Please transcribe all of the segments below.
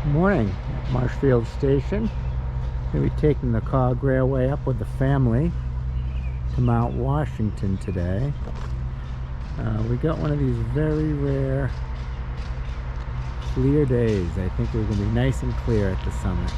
Morning, Marshfield Station. Going to be taking the Cog Railway up with the family to Mount Washington today. We got one of these very rare clear days. I think we're going to be nice and clear at the summit.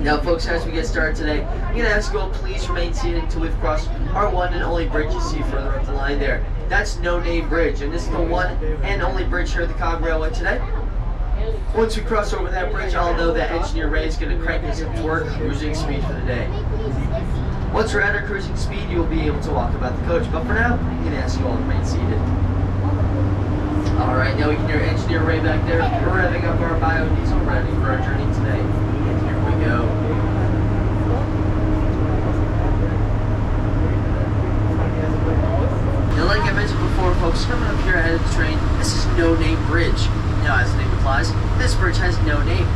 Now folks, as we get started today, I'm going to ask you all please remain seated until we've crossed our one and only bridge you see further up the line there. That's No Name Bridge, and this is the one and only bridge here at the Cog Railway today. Once we cross over that bridge, I'll know that Engineer Ray is going to crank us up to our cruising speed for the day. Once we're at our cruising speed, you'll be able to walk about the coach, but for now, I'm going to ask you all to remain seated. Alright, now we can hear Engineer Ray back there. We're revving up our biodiesel, ready for our journey today. Go. Now, like I mentioned before, folks, coming up here ahead of the train, this is No Name Bridge. Now, as the name implies, this bridge has no name.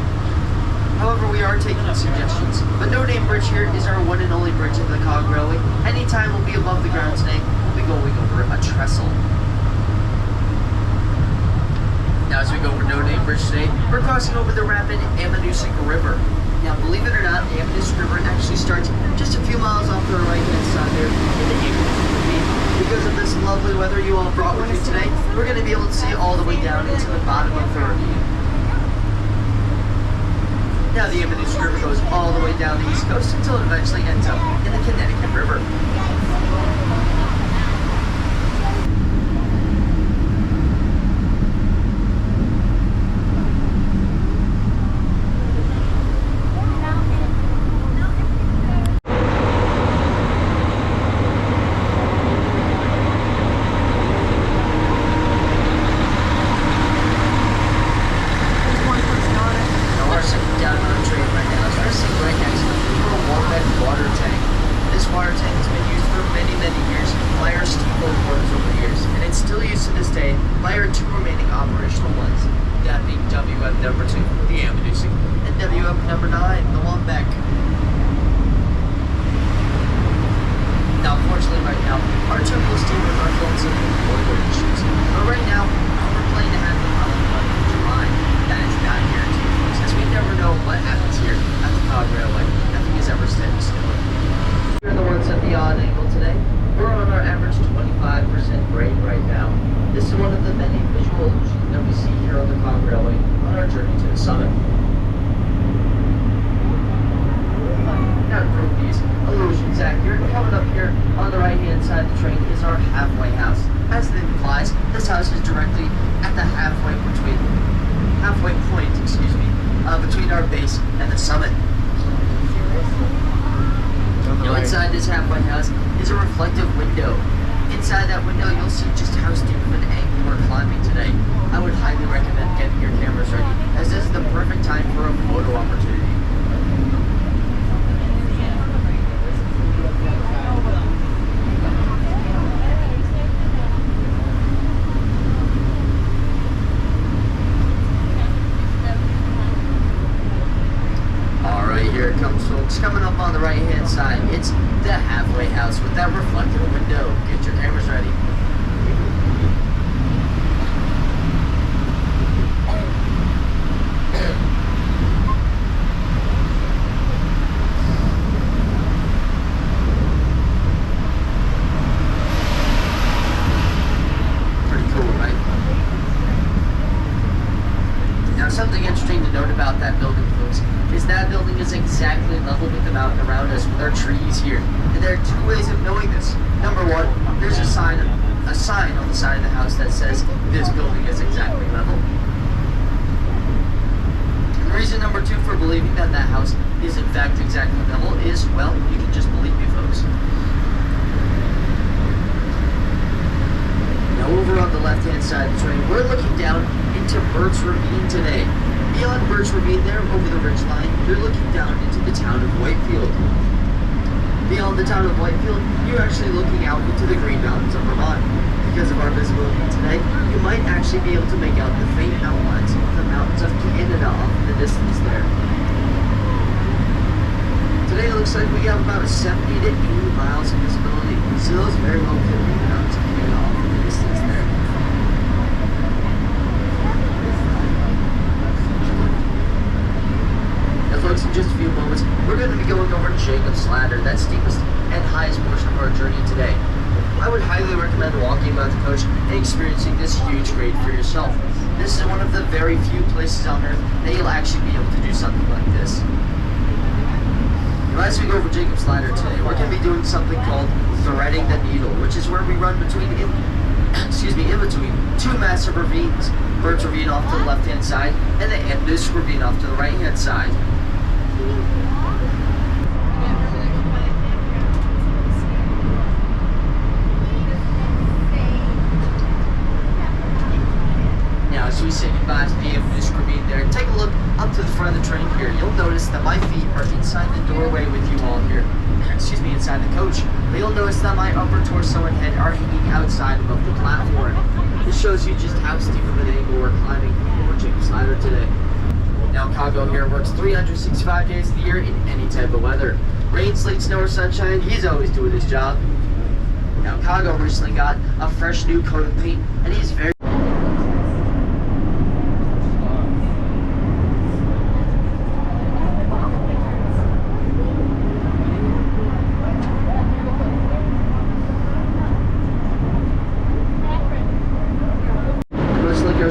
However, we are taking suggestions, but No Name Bridge here is our one and only bridge of the Cog Railway. Anytime we'll be above the ground today, we'll be going over a trestle. Now, as we go over No Name Bridge today, we're crossing over the rapid Ammonoosuc River. Now, believe it or not, the Ammonoosuc River actually starts just a few miles off to the right-hand side there in the Ammonoosuc Ravine. Because of this lovely weather you all brought with you today, we're going to be able to see all the way down into the bottom of the ravine. Now, the Ammonoosuc River goes all the way down the east coast until it eventually ends up in the Connecticut River. Number 2, the Ammonoosuc, and WF number 9, the Wombeck. Now, unfortunately, right now, our terminal steamers are filling some boiler issues. But right now, we're planning to have them on the 1st of July. That is not guaranteed, folks, as we never know what happens here at the Cog Railway. Nothing is ever steady still. Here are the ones at the odd angle today. We're on our average 25% grade right now. This is one of the many visual illusions that we see here on the Cog Railway on our journey to the summit. Now, to prove these illusions accurate, coming up here on the right-hand side of the train is our halfway house. As the name implies, this house is directly at the halfway point, between our base and the summit. Now, inside this halfway house is a reflective window. Inside that window, you'll see just how steep of an angle we're climbing today. I would highly recommend getting your cameras ready, as this is the perfect time for a photo opportunity. Alright, here it comes, folks. Coming up on the right-hand side, it's the halfway house with that reflective window. Get your cameras ready. Pretty cool, right? Now, something interesting to note about that building, folks, is that building is exactly level with the mountain around us with our trees here. And there are two ways of knowing this. Number one, there's a sign on the side of the house that says this building is exactly level. And the reason number two for believing that that house is in fact exactly level is, well, you can just believe me, folks. Now, over on the left-hand side of the train, we're looking down into Birch Ravine today. Beyond Birch Ravine there, over the ridgeline, you're looking down into the town of Wakefield. Beyond the town of Whitefield, you're actually looking out into the Green Mountains of Vermont. Because of our visibility today, you might actually be able to make out the faint outlines of the mountains of Canada off in the distance there. Today it looks like we have about 70 to 80 miles of visibility, so those very well could be the mountains of Canada off in the distance there. Now folks, in just a few moments, we're going to be going over Jacob's Ladder, that steepest and highest portion of our journey today. I would highly recommend walking by the coach and experiencing this huge grade for yourself. This is one of the very few places on Earth that you'll actually be able to do something like this. Now, as we go over Jacob's Ladder today, we're going to be doing something called threading the needle, which is where we run in between two massive ravines. Birch Ravine off to the left-hand side, and the Ammonoosuc Ravine off to the right-hand side. Now, as we say goodbye to the Ammonoosuc Ravine there, take a look up to the front of the train here. You'll notice that my feet are inside the doorway with you all here. Inside the coach. But you'll notice that my upper torso and head are hanging outside above the platform. This shows you just how steep of an angle we're climbing over Jacob's Ladder today. Now, Cargo here works 365 days of the year in any type of weather. Rain, sleet, snow, or sunshine, he's always doing his job. Now, Cargo recently got a fresh new coat of paint, and he's very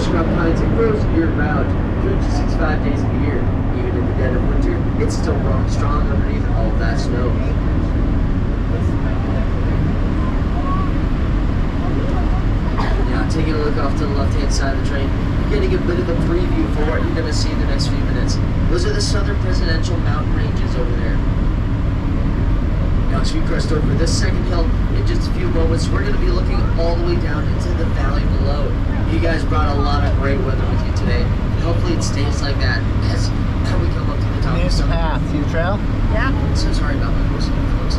scrub pines and grows year-round, 365 days of the year. Even in the dead of winter, it's still growing strong underneath all of that snow. Now, taking a look off to the left-hand side of the train, you're getting a bit of a preview for what you're going to see in the next few minutes. Those are the southern presidential mountain ranges over there. Now, as we crest over this second hill, in just a few moments, we're going to be looking all the way down into the valley below. You guys brought a lot of great weather with you today, and hopefully it stays like that as we come up to the top. Here's the path. See the trail? Yeah. So sorry about my voice, folks.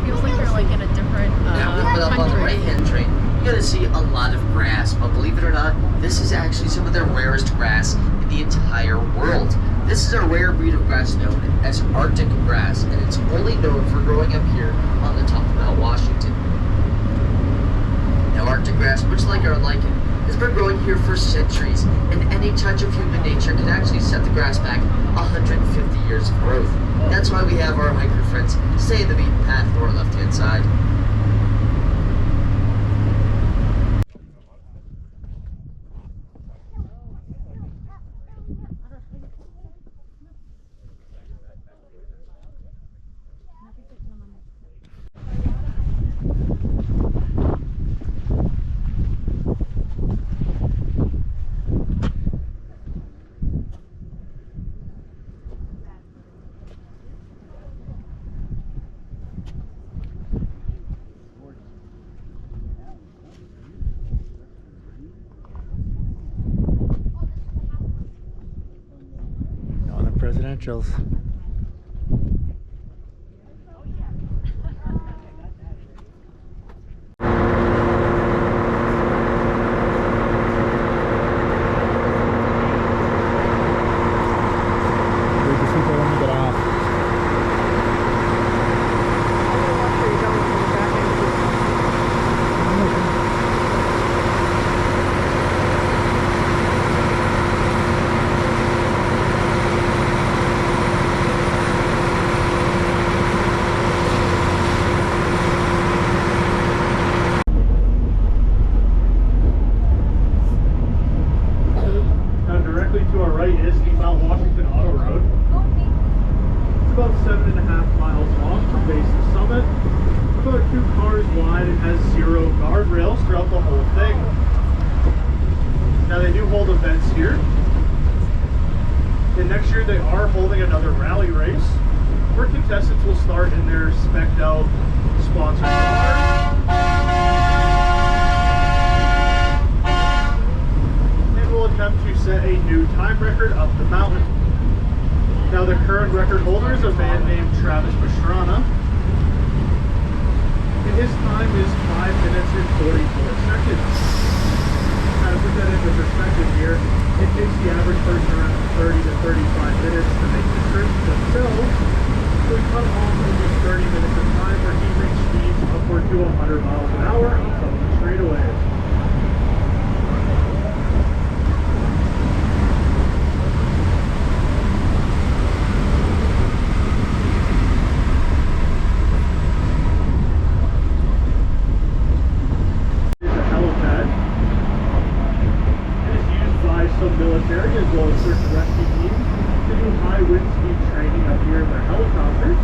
Feels like you're like in a different Up on the right-hand train, you're going to see a lot of grass, but believe it or not, this is actually some of the rarest grass in the entire world. This is a rare breed of grass known as Arctic grass, and it's only known for growing up here on the top of Mount Washington. Now, Arctic grass, much like our lichen, has been growing here for centuries, and any touch of human nature can actually set the grass back 150 years of growth. That's why we have our hiker friends stay in the beaten path to our left-hand side. Presidentials. To our right is the Mount Washington Auto Road. It's about 7.5 miles long from base to summit, about 2 cars wide, and has 0 guardrails throughout the whole thing. Now they do hold events here. And next year they are holding another rally race where contestants will start in their spec'd out sponsored cars. new time record up the mountain. Now the current record holder is a man named Travis Pastrana. And his time is 5 minutes and 44 seconds. Now to put that into perspective here, it takes the average person around 30 to 35 minutes to make the trip themselves. So we cut off almost 30 minutes of time where he reached speeds upward to 100 miles an hour on some of the straightaways. Military as well as certain rescue teams to do high wind speed training up here in their helicopters.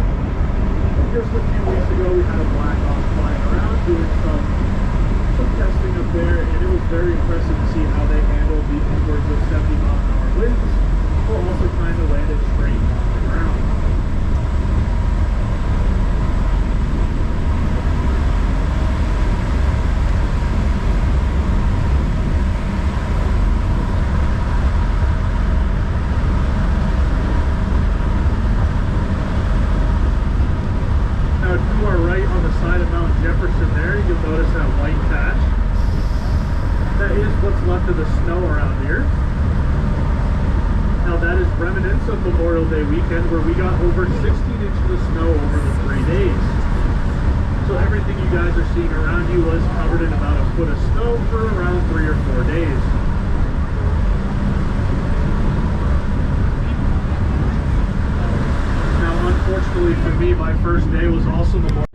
Just a few weeks ago we had a Black Hawk flying around doing some testing up there, and it was very impressive to see how they handled the upwards of 70-mile-an-hour winds while also trying to land it straight off the ground. Of the snow around here. Now that is remnants of Memorial Day weekend where we got over 16 inches of snow over the 3 days. So everything you guys are seeing around you was covered in about a foot of snow for around 3 or 4 days. Now unfortunately for me, my first day was also Memorial.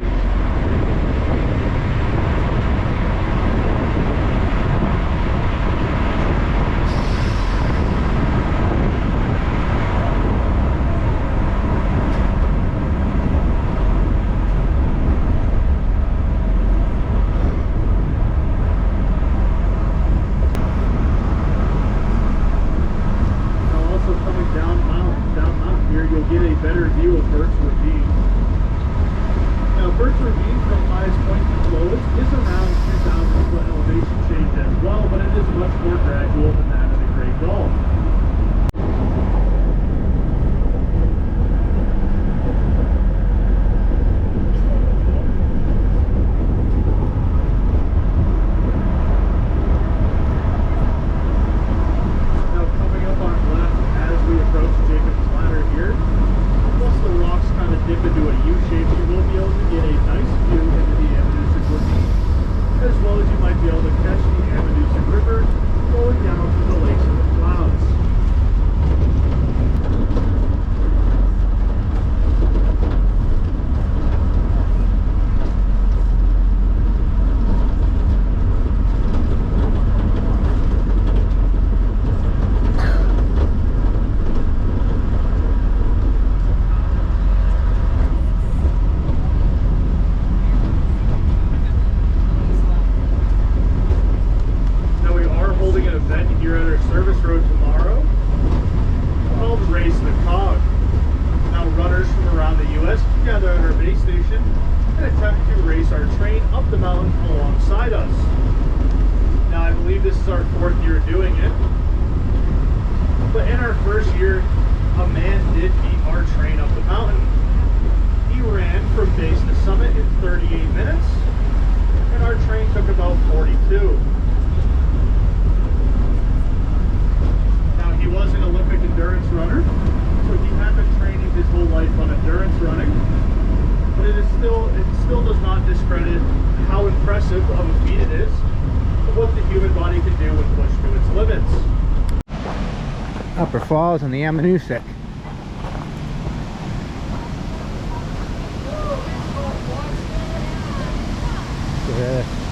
Here at our service road tomorrow called Race the Cog. Now runners from around the U.S. can gather at our base station and attempt to race our train up the mountain alongside us. Now I believe this is our 4th year doing it, but in our first year a man did beat our train up the mountain. He ran from base to summit in 38 minutes and our train took about 42. He was an Olympic endurance runner, so he had been training his whole life on endurance running, but it still does not discredit how impressive of a feat it is of what the human body can do when pushed to its limits. Upper Falls on the Ammonoosuc. Yeah.